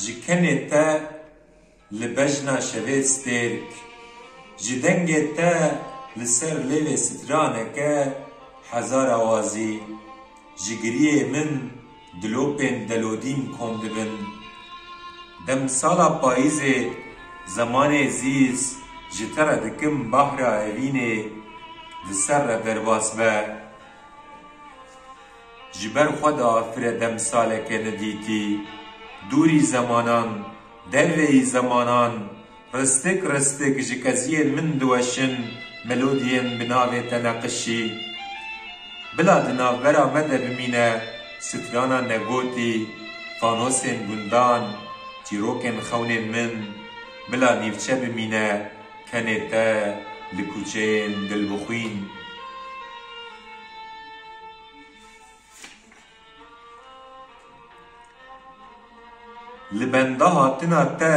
جکنه تا لبجنا شوید سترک جدنگه تا لسر لیو سترانه که هزار آوازی جگریه من دلوپین دلودین کندبن دم سالا پاییزه زمان زیز جتر دکم بحر اوینه لسر برواز به جبر خود آفر دم ساله که ندیتی دوری زمانان دروی زمانان رستک رستک جکزیل من دوشن ملودین بناوی تنقشی بلا دناو برا مده بمینه سترانا نگوتی فانوسین گندان تیروکن خونین من بلا نیفچه بمینه کنه تا لکوچین دل بخوین لبنده هاتنا تا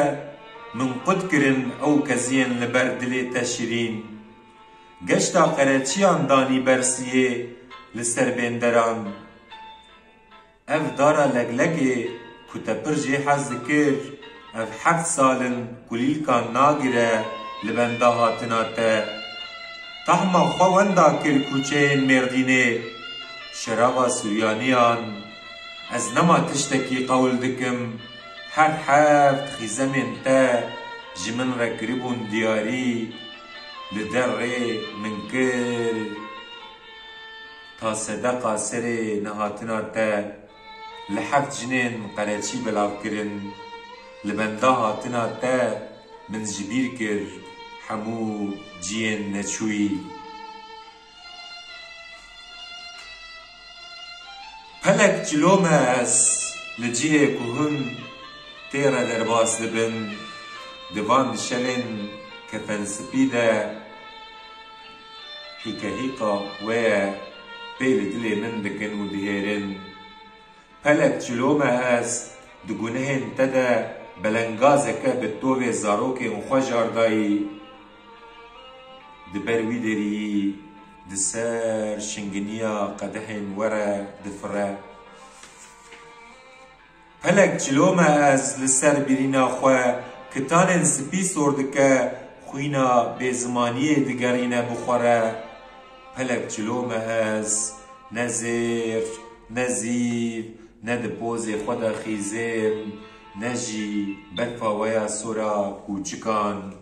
من قد کرن او کزین لبر دلی تشیرین گشتا قرچیان دانی برسیه لسر بندران اف دارا لگلگه کتا پرجی حز کر اف 7 سالن کلیل کان ناگره لبنده هاتنا تا تحما خواندا کر کوچین مردینه شرابا سوریانیان از نما تشتکی قول دکم هر حفت خیزمین تا جمن رکربون دیاری لدر من کر تا صدقا سر نهاتنا تا لحفت جنین قرچی بلاو کرن لبنده هاتنا تا من جبیر کر همو جین نچوی پلک جلوم از لجیه کهون تیرا درباس دبن دوان شلن کفن سپیده هیکا هیکا ویا بیل دلی من بکن و دهیرن پلک جلوم از دگونهن تدا بلنگازکه بتوه زاروک مخوش اردایی دبروی دری دسر شنگنیا قدهن وره دفره پلک جلومه از لسر بیرینا خواه کتانن سپی سردکه خوینا بزمانی دگرینه بخوره پلک جلومه از نزیر نزیف ندپوز خدا خیزم نجی بکفا ویا سورا کوچکان